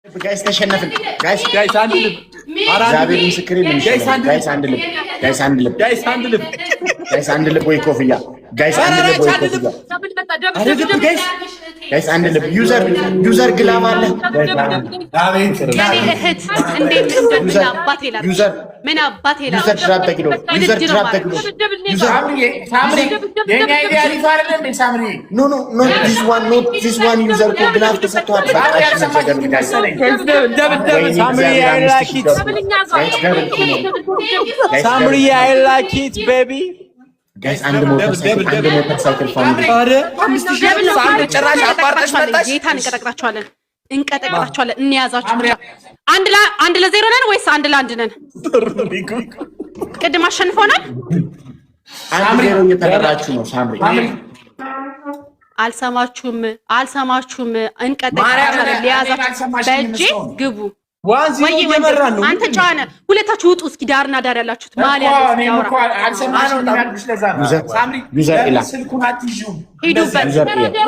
ጋይስ ተሸነፍን። ጋይስ አንድ ልብ እግዚአብሔር ምስክሬ ነው። ጋይስ አንድ ልብ ጋይስ አንድ ልብ ወይ ኮፍያ ጋይስ አንድ ልብ ወይ ኮፍያ ጋይስ አንድ ልብ ዩዘር ግላብ አለ። ምን አባቴ ላ ዩዘር ድራፕ ተኪሎ ኖ ዲስ ዋን ዩዘር ኮ ግላብ ተሰጥቷል። ሳምሪ አይ ላይክ ኢት ቤቢ ጋይስ አንድ ሞተር ሳይክል ፋሚሊ ጭራሽ አባርተሽ መጣሽ። ጌታን እንቀጠቅጣቸዋለን እንያዛችሁ ብቻ። አንድ ለዜሮ ነን ወይስ አንድ ለአንድ ነን? ቅድም አሸንፈውናል። ሳምሪ እየተራራችሁ ነው። ሳምሪ አልሰማችሁም። እንቀጠቅጣቸዋለን። ሊያዛችሁ በእጄ ግቡ። ወይ ወንድ አንተ ጫነ ሁለታችሁ ውጡ። እስኪ ዳርና ዳር ያላችሁት ማሊያ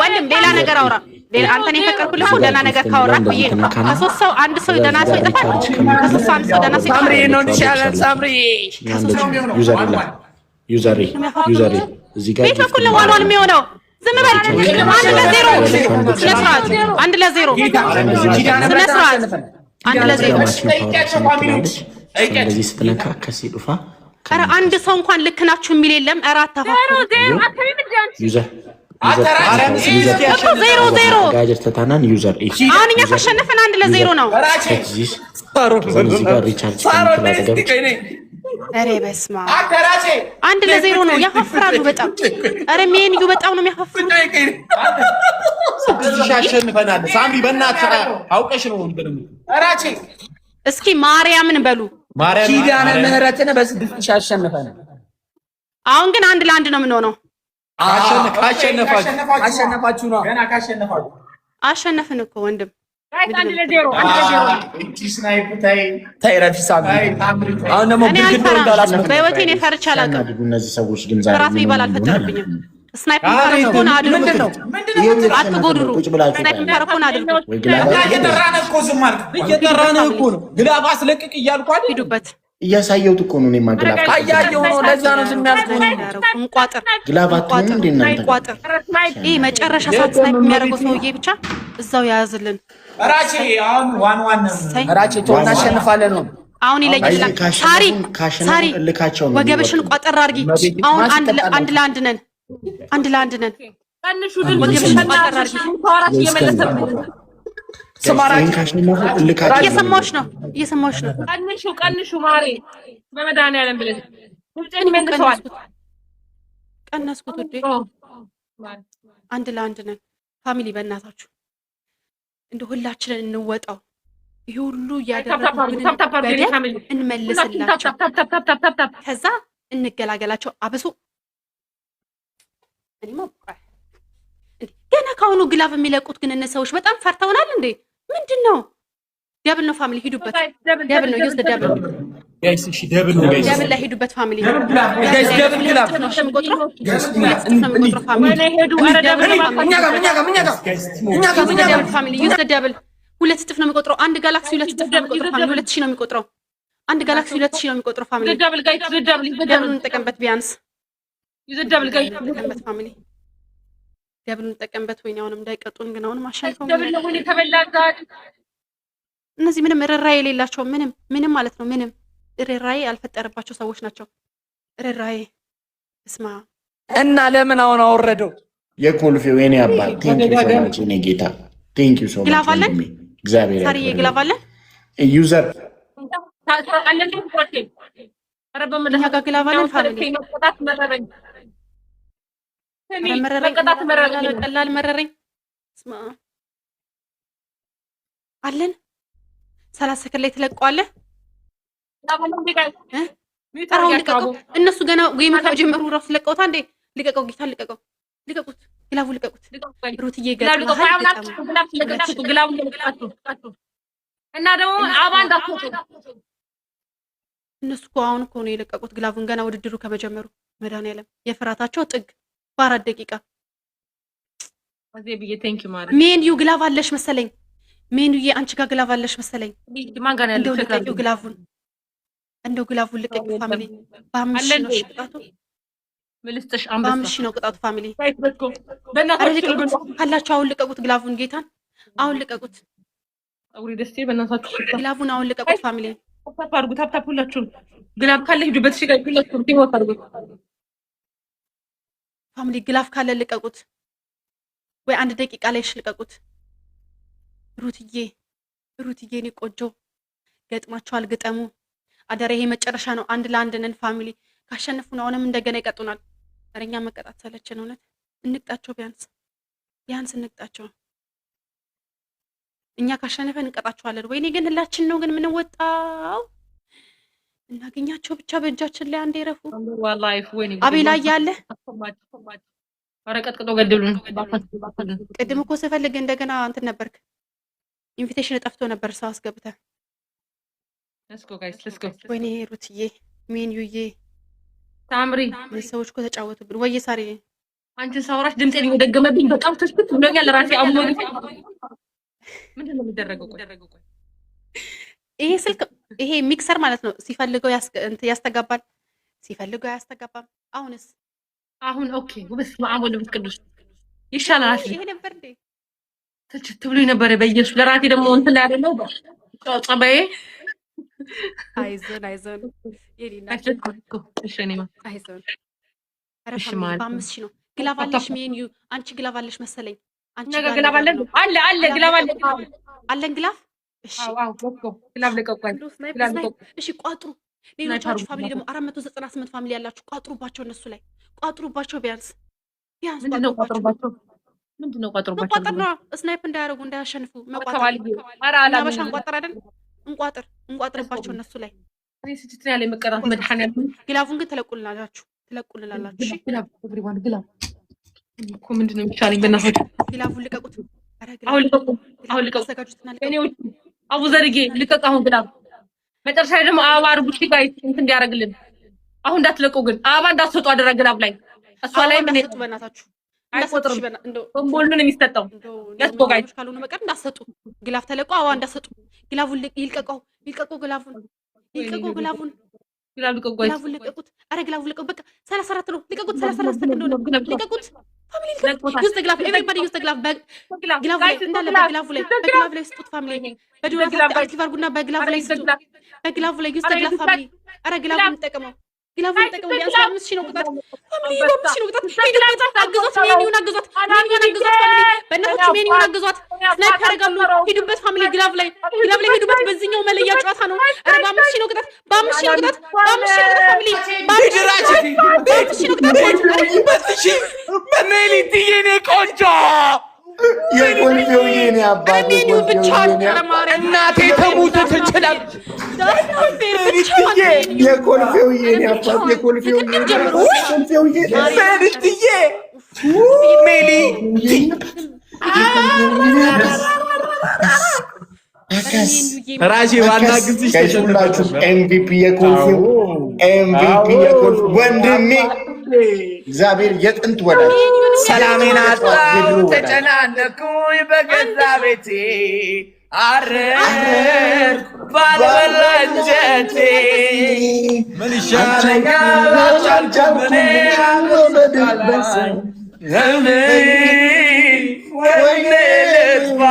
ወንድም ሌላ ነገር አውራ። አንተን የፈቀድኩልህ እኮ ደህና ነገር ካወራህ ብዬ ነው። ከሶስት ሰው አንድ ሰው ደህና ሰው ይጠፋል። ከሶስት አንድ ሰው ደህና ሰው ይጠፋል። ሳምሪ ነው ይሻላል። ሳምሪ ዩዘሪ እዚህ ጋር ቤት በኩል ነው ዋልዋል የሚሆነው። ዝም በል። አንድ ለዜሮ ስነ ስርዓት አንድ ለዜሮ እንደዚህ ስትነካ ከሲዱፋ ኧረ አንድ ሰው እንኳን ልክ ናችሁ የሚል የለም። ኧረ አታፋሩ። ዜሮ ጋጀር ተታናን ዩዘር አሁን እኛ ካሸነፈን አንድ ለዜሮ ነው። ኧረ በስመ አብ አንድ ለዜሮ ነው። ያፋፍራሉ በጣም። ኧረ ሜንዩ በጣም ነው የሚያፋፍሩ። አሸንፈናል። ሳምሪ በእናትህ አውቀሽ ነው እንደም አራቼ እስኪ ማርያምን በሉ። ኪዳነ ምህረትን በስድስት አሸንፈናል። አሁን ግን አንድ ለአንድ ነው የምንሆነው። አሸነፋችሁ ነው። ገና ካሸነፋችሁ አሸነፍን እኮ ወንድም። አንድ ለዜሮ አሁን ደግሞ ብልግና እንዳላስመጣ በህይወቴ እኔ ፈርቼ አላውቅም። እነዚህ ሰዎች ግን ዛሬ ራስ ይባል አልፈጠረብኝም። ስናይፐር ተረኮና አድርጉ አትጎድሩ። ስናይፐር ተረኮና አድርጉ። እየጠራን እኮ ዝም አልክ። እየጠራን እኮ ነው። ግላብ አስለቅቅ እያልኩ አይደል? ሂዱበት። እያሳየሁት እኮ ነው። እኔማ ግላብ አያየሁ ነው። ለዛ ነው ዝም ያልኩት። እንቋጥር ግላባቱን እንደናንተ እንቋጥር። ይሄ መጨረሻ ሰዓት ስናይፐር የሚያደርገው ሰውዬ ብቻ እዛው ያያዝልን። ራቼ አሁን ዋን ራቼ ቶና አሸንፋለን ነው። አሁን ይለይልኝ። ሳሪ ወገብሽን ቋጠር አድርጊ። አሁን አንድ ለአንድ ነን። ቀንሹ ወገብሽን ቋጠር አድርጊ። ተዋራሽ እየመለሰብኝ እየሰማሁሽ ነው። ቀንሹ ማሬ በመድኃኒዓለም ብለሽ ሁሉን መልሰዋል። ቀነስኩት ውዴ። አንድ ለአንድ ነን ፋሚሊ። በእናታችሁ እንደ ሁላችንን እንወጣው። ይሄ ሁሉ እያደረግን እንመልስላቸው፣ ከዛ እንገላገላቸው። አብሶ እኔማ ገና ካሁኑ ግላፍ የሚለቁት ግን እነ ሰዎች በጣም ፈርተውናል እንዴ! ምንድን ነው? ደብል ነው ፋሚሊ፣ ሂዱበት። ደብል ነው ዩዝ ደብል ጋይስ። እሺ ደብል ነው ጋይስ። ደብል ላይ ሂዱበት ፋሚሊ። ጋይስ ደብል ግላፍ ነው ሽምቆጥሮ ፋሚሊ። ደብል ፋሚሊ ዩዝ ደብል። ሁለት እጥፍ ነው የሚቆጥረው። አንድ ጋላክሲ ሁለት እጥፍ ነው የሚቆጥረው ፋሚሊ። 2000 ነው የሚቆጥረው። አንድ ጋላክሲ 2000 ነው የሚቆጥረው ፋሚሊ። ደብል ጋይስ ደብል እንጠቀምበት ቢያንስ። ዩዝ ደብል ጋይስ እንጠቀምበት ፋሚሊ። ደብሉን እንጠቀምበት። ወይኔ አሁንም እንዳይቀጡን ግን አሁንም አሸንፈው። ደብል ነው ወይ ተበላጋት። እነዚህ ምንም ርራይ የሌላቸው ምንም ማለት ነው ምንም ርራይ ያልፈጠረባቸው ሰዎች ናቸው። ርራይ እስማ እና ለምን አሁን አወረደው? የኮልፌው የኔ አባት ቴንክ ዩ ሶ ማች። እኔ ጌታ ቴንክ ዩ ሶ ማች። ግላፍ አለን እግዚአብሔር ሳሪ ግላፍ አለን። ዩዘር አለን ኮቴ ረበም እኛ ጋር ግላፍ አለን ፋሚሊ። ቀላል መረረኝ እስማ አለን 30 ሰከንድ ላይ ትለቀዋለህ። እነሱ ገና ጌም ከጀመሩ ራሱ ለቀውታ እንዴ! ልቀቀው ጌታ ልቀቁት፣ ግላቡ ልቀቁት። ሩትዬ እና ደግሞ አባንዳ እነሱ እኮ አሁን እኮ ነው የለቀቁት ግላቡን ገና ውድድሩ ከመጀመሩ። መድኃኒዓለም የፍራታቸው ጥግ በ4 ደቂቃ አዜ ብዬ ቴንክ ዩ ማለት ሜን ዩ ግላቭ አለሽ መሰለኝ። ሜኑዬ አንቺ ጋር ግላቭ አለሽ መሰለኝ። ማን ጋር ያለው? ልቀቂው ግላቭን፣ እንደው ግላቭን ልቀቂው ፋሚሊ። በአምስት ሺህ ነው ቅጣቱ። ምልስጥሽ በአምስት ሺህ ነው ቅጣቱ ፋሚሊ። በእናታችሁ ካላችሁ አሁን ልቀቁት ግላቭን፣ ጌታን አሁን ልቀቁት። አውሪ ደስቴ በእናታችሁ ግላቭን አሁን ልቀቁት ፋሚሊ። ታፕ አድርጉ፣ ታፕ ሁላችሁም። ግላቭ ካለ ሂዱበት። እሺ ጋር ሁላችሁም ቲሞት አድርጉ ፋሚሊ። ግላቭ ካለ ልቀቁት፣ ወይ አንድ ደቂቃ ላይ ልቀቁት። ሩትዬ እኔ ቆንጆ ገጥማችኋል፣ ግጠሙ አደራ። ይሄ መጨረሻ ነው። አንድ ለአንድ ነን ፋሚሊ። ካሸነፉን አሁንም እንደገና ይቀጡናል። እኛ መቀጣት ሰለችን። እውነት እንቅጣቸው፣ ቢያንስ እንቅጣቸው። እኛ ካሸነፈን እንቀጣቸዋለን። ወይኔ ግን ሁላችን ነው ግን የምንወጣው። እናገኛቸው ብቻ በእጃችን ላይ አንዴ ረፉ። አቤላ እያለ ቀጥቅጦ ገድሉን። ቅድም እኮ ስፈልግ እንደገና እንትን ነበርክ፣ ኢንቪቴሽን ጠፍቶ ነበር ሰው አስገብተ። ወይኔ ሩትዬ፣ ሜንዩዬ፣ ታምሪ ሰዎች እኮ ተጫወቱብን። ወይዬ ሳሪ አንቺ ሳውራሽ ድምጼን እየደገመብኝ በጣም ተሽክት ብሎኛል። ራሴ አሞኝ። ምንድን ነው የሚደረገው? ይሄ ስልክ ይሄ ሚክሰር ማለት ነው። ሲፈልገው ያስተጋባል፣ ሲፈልገው አያስተጋባም። አሁን ኦኬ። በስመ አብ ወወልድ ቅዱስ ይሻላል። ይሄ ነበር እንዴ ትችት ብሎኝ ነበር። በኢየሱስ ለራሴ ደግሞ እንትን ላይ አይደለው ጸባዬ። አይዞን የኔና እሺ ነኝ አይዞን። በአምስት ሺህ ነው። ግላቭ አለሽ ሜንዩ? አንቺ ግላቭ አለሽ መሰለኝ። አንቺ ግላቭ አለ ግላቭ አለን ግላቭ። እሺ ግላቭ ለቀቋል። እሺ ቋጥሩ። ሌሎቻችሁ ፋሚሊ ደግሞ 498 ፋሚሊ ያላችሁ ቋጥሩባቸው፣ እነሱ ላይ ቋጥሩባቸው። ቢያንስ ቋጥሩባቸው። ምንድነው ቋጥሩባቸው? መቋጠር ነው። ስናይፕ እንዳያደርጉ እንዳያሸንፉ መቋጠር። አበሻ እንቋጠር አይደል? እንቋጥርባቸው እነሱ ላይ። ስጭት ያለ መቀጣት መድኃኒዓለም። ግላቡን ግን ትለቁልናላችሁ። እሺ እኮ ምንድነው የሚሻለኝ? በእናታችሁ ግላቡን ልቀቁት። አሁን ልቀቁ። አቡ ዘርጌ ልቀቅ። አሁን ግላብ መጨረሻ ላይ ደግሞ አበባ አድርጉ። እሺ ጋር እንትን እንዲያደርግልን። አሁን እንዳትለቁ ግን አበባ እንዳትሰጡ አደራ። ግላብ ላይ እሷ ላይ ምን ሰጡ? በእናታችሁ አይቆጥርም። ቦምቦልን የሚሰጠው ያስቆጋይ ካልሆነ በቀር እንዳትሰጡ። ግላብ ተለቁ። አበባ እንዳትሰጡ። ግላቡን ይልቀቀው። ግላቡን ግላቡን ልቀቁት። አረ ግላቡን ልቀቁት። በቃ 34 ነው። ልቀቁት። 34 ሰከንድ ነው። ልቀቁት። ፋሚሊ ዩዝ ዘ ግላቭ። ኤቨሪባዲ ዩዝ ዘ ግላቭ። በግላቭ ላይ እንዳለ በግላቭ ላይ ስጡት ፋሚሊ። በዱራ አክቲቭ አድርጉና በግላቭ ላይ ስጡ። በግላቭ ላይ ዩዝ ዘ ግላቭ ፋሚሊ። አረ ግላቡን እንጠቀመው። ቢያንስ 5,000 ነው ቅጣት ፋሚሊ። 5,000 ነው ቅጣት። አግዟት። ሜኒውን አግዟት ፋሚሊ። በእናታችሁ ሜኒውን አግዟት። ስናይፕ ያደርጋሉ። ሂዱበት ፋሚሊ። ግላቭ ላይ ሂዱበት። በዚህኛው መለያ ጨዋታ ነው። አረ 5,000 ነው ቅጣት። 5,000 ነው ቅጣት ፋሚሊ። 5,000 ነው ቅጣት። በሜሊትዬ እኔ ቆንጆ የቆንጆው የኔ አባት እናቴ ተሙት ትችላል። የቆንጆው የኔ አባት የቆንጆው ሜሊትዬ ሜሊ ራሴ ዋና ግዝሽ ከሁላችሁ ኤምቪፒ የኮልፌው ወንድሜ እግዚአብሔር የጥንት ወዳጅ ሰላሜን አጣሁ ተጨናነኩኝ በገዛ ቤቴ አረርኩ ባልበላ እንጀቴ ምን ይሻለኛል አልቻልኩም እኔ ወይኔ ልጥፋ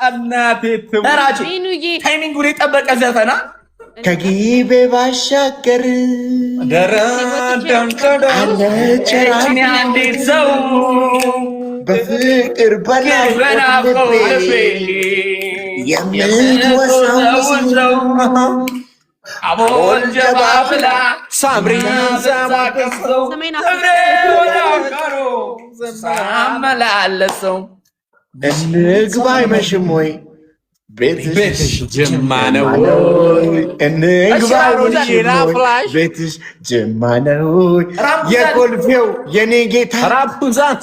እናቴ ትሙት ታይሚንጉን የጠበቀ ዘፈና ከጊቤ ባሻገር ደረደንከደችን አንዲት ሰው በፍቅር በናፍቆት ልቤ የምትወሳውሰው አቦል ጀባብላ ሳምሪ ዘባቀሰው እብሬወዳካሮ ሳመላለሰው እንግባ አይመሽም ወይ ቤትሽ ጅማ ነው እንግባ ቤትሽ ጅማ ነው የኮልፌው የኔ ጌታ ራፑዛን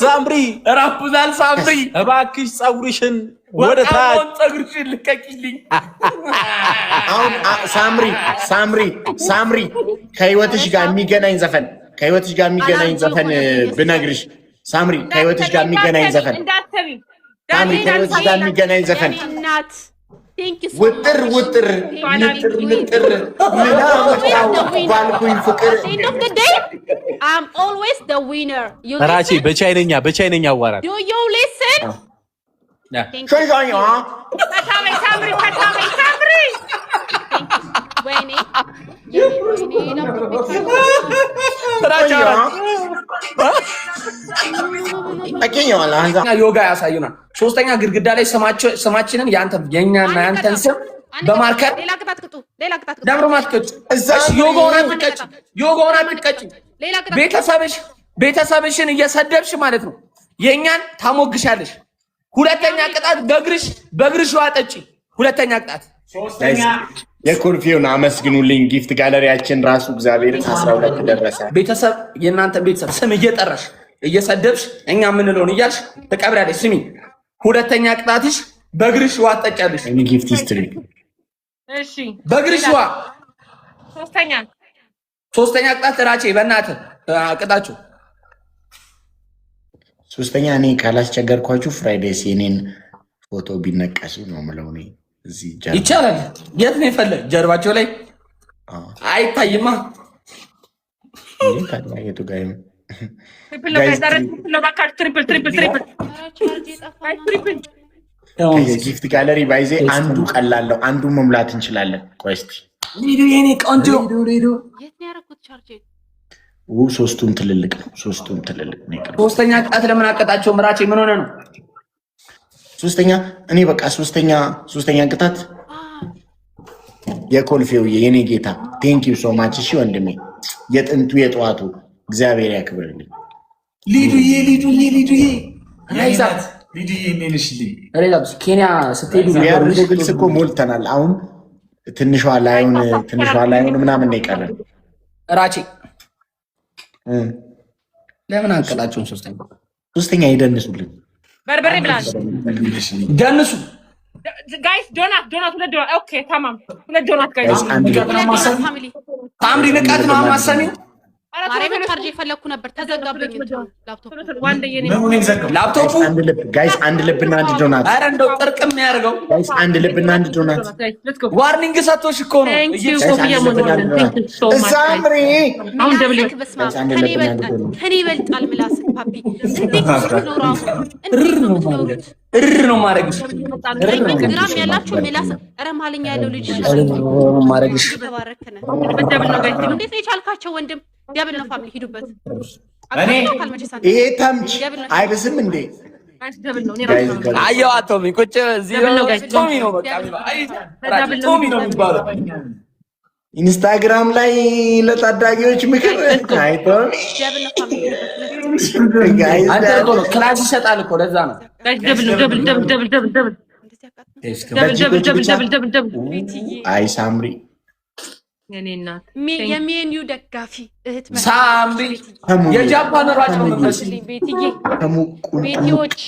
ሳምሪ እባክሽ ፀጉርሽን ወደ ታች ፀጉርሽን ልቀቂልኝ። አሁን ሳምሪ ከህይወትሽ ጋር የሚገናኝ ዘፈን ብነግርሽ ሳምሪ ከህይወትሽ ጋር የሚገናኝ ዘፈን ታሚ ከሮዚ ጋር የሚገናኝ ዘፈን እናት Thank you so ውጥር much. ውጥር ንጥር ምናምን ባልኩኝ ፍቅር End of the day, I'm always the winner. You ራቺ listen? በቻይነኛ አዋራት Do you listen? Thank you. ሸይሻኛ ሳምሪ ወይኔ የኔ ነው ራቺ አገኘዋል አንዛ ዮጋ ያሳዩናል። ሶስተኛ ግድግዳ ላይ ስማችንን የኛና ያንተን ስም በማርከር ሌላ ቅጣት ቅጡ። ደብረ ማትቀጭ እሺ ዮጋውን አትቀጭ። ቤተሰብሽን እየሰደብሽ ማለት ነው የኛን ታሞግሻለሽ። ሁለተኛ ቅጣት በእግርሽ ዋጠጪ። ሁለተኛ ቅጣት የኮልፌውን አመስግኑልኝ። ጊፍት ጋለሪያችን ራሱ እግዚአብሔርን 12 ደረሰ። ቤተሰብ የእናንተ ቤተሰብ ስም እየጠራሽ እየሰደብሽ እኛ ምንለውን እያልሽ ተቀብላለሽ። ስሚ ሁለተኛ ቅጣትሽ በእግርሽ ዋጠጫለሽ። እኔ ጊፍት ሂስትሪ እሺ በእግርሽ ዋ ሶስተኛ ቅጣት ራቼ በእናትህ ቅጣችሁ። ሶስተኛ እኔ ካላስቸገርኳችሁ ፍራይዴስ የኔን ፎቶ ቢነቀሱ ነው የምለው። እኔ እዚህ ይቻላል። የት ነው የፈለግ ጀርባቸው ላይ አይታይማ። የቱ ጋር ጊፍት ጋለሪ ባይዜ አንዱ ቀላለው አንዱ መሙላት እንችላለን። ቆይ እስኪ ሊዱ የኔ ቆንጆ የት ነው ያደረኩት? ቻርጅ ሶስቱም ትልልቅ ነው። ሶስተኛ ቅጣት ለምን አቀጣቸው? ምራቼ ምን ሆነ ነው? ሶስተኛ እኔ በቃ ሶስተኛ ቅጣት የኮልፌው የኔ ጌታ ቴንክ ዩ ሶ ማች። እሺ ወንድሜ የጥንቱ የጠዋቱ እግዚአብሔር ያክብርልኝ። ሊዱዬ ኬንያ ስትሄዱ ያርጎ ግልጽ እኮ ሞልተናል። አሁን ትንሿ ላይሆን ምናምን ነው የቀረን። ራቼ ለምን አንቀጣቸውም? ሶስተኛ ይደንሱልን። በርበሬ ብላል ደንሱ ጋይስ። ዶናት ሁለት ዶናት። ኦኬ ተማም ሁለት ዶናት ጋይስ። ታምሪ ንቃት ነው ማሰሚው። ማርያም ቻርጅ የፈለኩ ነበር ተዘጋብኝ። ላፕቶፑ ጋይስ አንድ ልብና አንድ ዶናት። አረ እንደው ጥርቅም ያርገው ጋይስ አንድ ልብና አንድ ዶናት። ዋርኒንግ ሰጥቶሽ እኮ ነው። ሳምሪ አሁን ደብል ከኔ ይበልጣል ምላስክ ፓፒ። እንዴት ነው ማረግሽ? ግራም ያላችሁ ምላስ ኧረ ማለኛ ያለው ልጅ ማረግሽ ተባረከነ። እንዴት ነው የቻልካቸው ወንድም? ያብል ነው ፋሚሊ ሂዱበት። ይሄ ተምች አይብስም እንዴ? አየው አቶሚ ቁጭ እዚህ ቶሚ ነው በቃ ቶሚ ነው የሚባለው። ኢንስታግራም ላይ ለታዳጊዎች ምክር አይቶሚ ክላስ ይሰጣል እኮ ለዛ ነው። አይ ሳምሪ የሜኑ ደጋፊ እህት ሳምሪ የጃፓን ሯጭ ነው። ቤትዬ ቤቲዎች